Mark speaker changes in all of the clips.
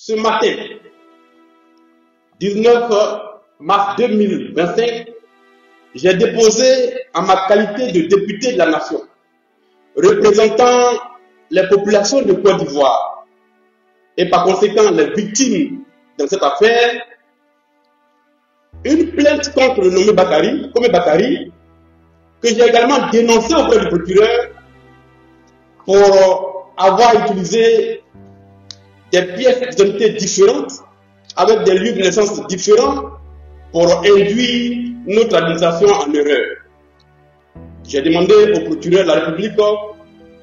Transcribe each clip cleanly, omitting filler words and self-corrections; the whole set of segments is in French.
Speaker 1: ce matin, 19 mars 2025, j'ai déposé en ma qualité de député de la nation, représentant les populations de Côte d'Ivoire et par conséquent les victimes dans cette affaire, une plainte contre le nommé Komé Bakary, que j'ai également dénoncé auprès du procureur pour avoir utilisé des pièces d'identité différentes avec des lieux de naissance différents pour induire notre administration en erreur. J'ai demandé au procureur de la République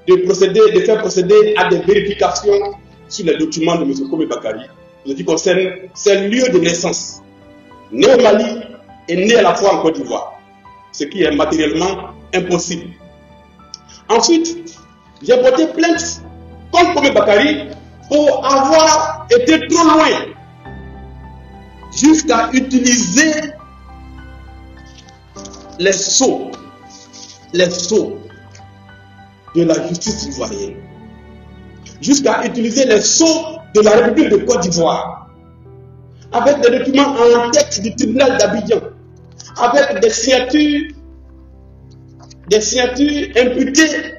Speaker 1: de faire procéder à des vérifications sur les documents de M. Komé Bakary, ce qui concerne ses lieux de naissance, né au Mali et né à la fois en Côte d'Ivoire, ce qui est matériellement impossible. Ensuite, j'ai porté plainte contre Komé Bakary pour avoir été trop loin jusqu'à utiliser les sceaux de la justice ivoirienne, jusqu'à utiliser les sceaux de la République de Côte d'Ivoire, avec des documents en tête du tribunal d'Abidjan, avec des signatures imputées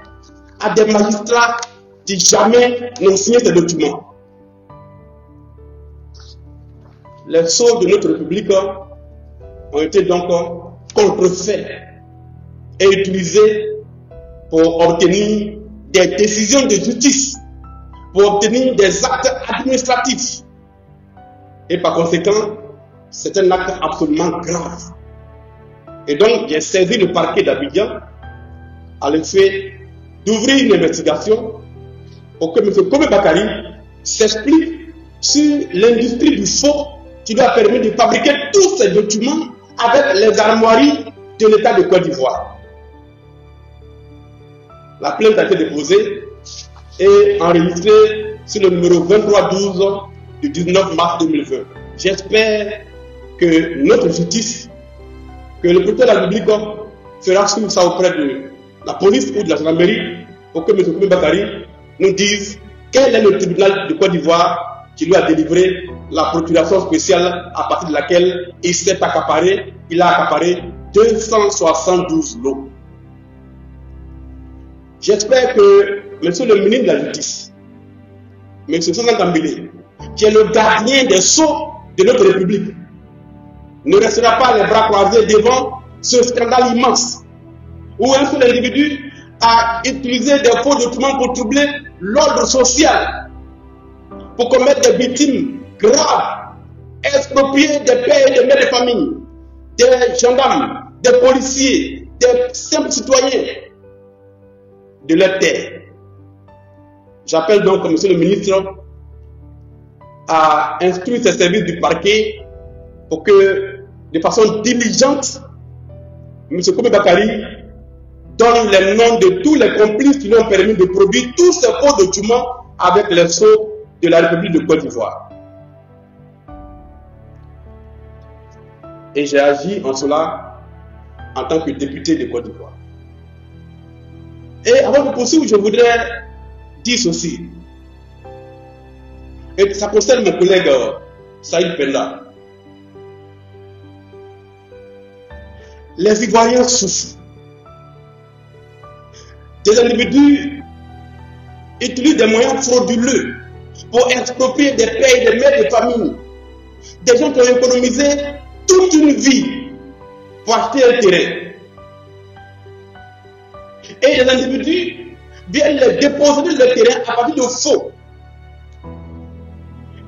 Speaker 1: à des magistrats qui jamais n'ont signé ces documents. Les sceaux de notre République ont été donc contrefaits et utilisés pour obtenir des décisions de justice, pour obtenir des actes administratifs. Et par conséquent, c'est un acte absolument grave. Et donc, j'ai saisi le parquet d'Abidjan à l'effet d'ouvrir une investigation pour que M. Komé Bakary s'explique sur l'industrie du faux qui lui a permis de fabriquer tous ces documents avec les armoiries de l'État de Côte d'Ivoire. La plainte a été déposée et enregistrée sur le numéro 2312 du 19 mars 2020. J'espère que notre justice, que le procureur de la République fera suivre ça auprès de la police ou de la gendarmerie pour que M. Komé Bakary nous dise quel est le tribunal de Côte d'Ivoire qui lui a délivré la procuration spéciale à partir de laquelle il a accaparé 272 lots. J'espère que M. le ministre de la Justice, M. Sosan Kambélé, qui est le gardien des sceaux de notre République, ne restera pas les bras croisés devant ce scandale immense où un seul individu a utilisé des faux documents pour troubler l'ordre social, pour commettre des victimes graves, exproprier des pères et des mères de famille, des gendarmes, des policiers, des simples citoyens de leur terre. J'appelle donc M. le ministre à instruire ses services du parquet pour que, de façon diligente, M. Komé Bakary donne les noms de tous les complices qui lui ont permis de produire tous ces faux documents avec les sceaux de la République de Côte d'Ivoire. Et j'ai agi en cela en tant que député de Côte d'Ivoire. Et avant de poursuivre, je voudrais dire ceci. Et ça concerne mon collègue Saïd Penda. Les Ivoiriens souffrent. Des individus utilisent des moyens frauduleux pour exproprier des pères et des mères de famille. Des gens qui ont économisé toute une vie pour acheter un terrain. Et les individus viennent les déposer le terrain à partir de faux.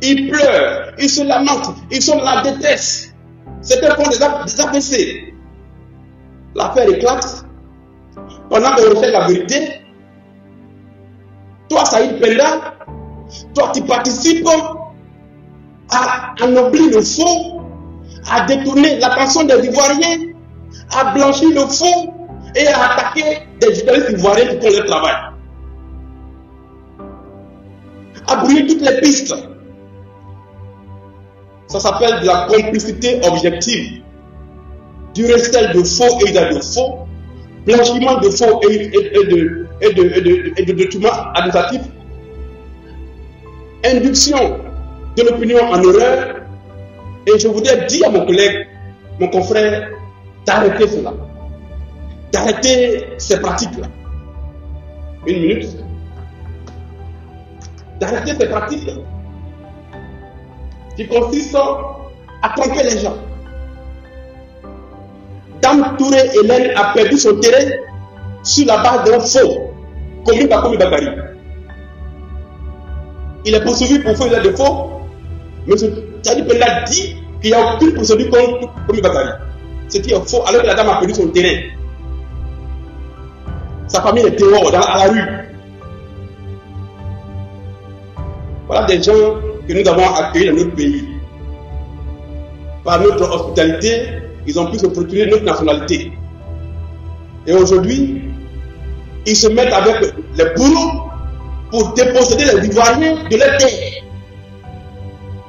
Speaker 1: Ils pleurent, ils se lamentent, ils sont dans la détresse. Certains font des AVC. L'affaire éclate. Pendant qu'on recherche la vérité, toi, Saïd Penda, toi, tu participes à ennoblir le faux, à détourner l'attention des Ivoiriens, à blanchir le faux et à attaquer des journalistes ivoiriens qui font leur travail. À brouiller toutes les pistes. Ça s'appelle de la complicité objective, du recel de faux et de faux, blanchiment de faux et de documents administratifs, induction de l'opinion en horreur. Et je voudrais dire à mon collègue, mon confrère, d'arrêter cela. D'arrêter ces pratiques-là. Une minute. D'arrêter ces pratiques-là. Qui consistent à tromper les gens. Dame Touré Hélène a perdu son terrain sur la base d'un faux. Commis Bakari. Il est poursuivi pour faire des faux. M. Tchadi Penda dit qu'il n'y a aucune procédure contre Commis Bakari. Ce qui est faux alors que la dame a perdu son terrain. Sa famille est dehors, à la rue. Voilà des gens que nous avons accueillis dans notre pays. Par notre hospitalité, ils ont pu se procurer notre nationalité. Et aujourd'hui, ils se mettent avec les bourreaux pour déposséder les Ivoiriens de leur terre.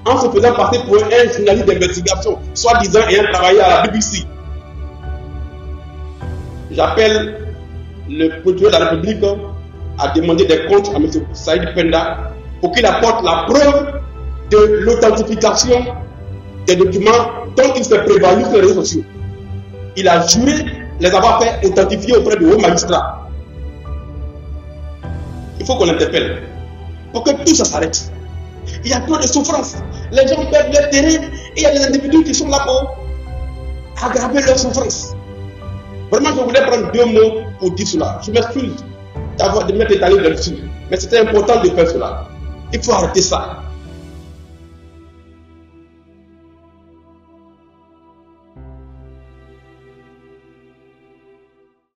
Speaker 1: En se faisant passer pour un journaliste d'investigation, soi-disant ayant travaillé à la BBC. J'appelle le procureur de la République à demander des comptes à M. Saïd Penda pour qu'il apporte la preuve de l'authentification des documents dont il s'est prévalu sur les réseaux sociaux. Il a juré les avoir fait authentifier auprès de hauts magistrats. Il faut qu'on l'interpelle pour que tout ça s'arrête. Il y a trop de souffrance. Les gens perdent leur terrain et il y a des individus qui sont là pour aggraver leur souffrance. Vraiment, je voulais prendre 2 mots pour dire cela. Je m'excuse de m'être étalé là-dessus, mais c'était important de faire cela. Il faut arrêter ça.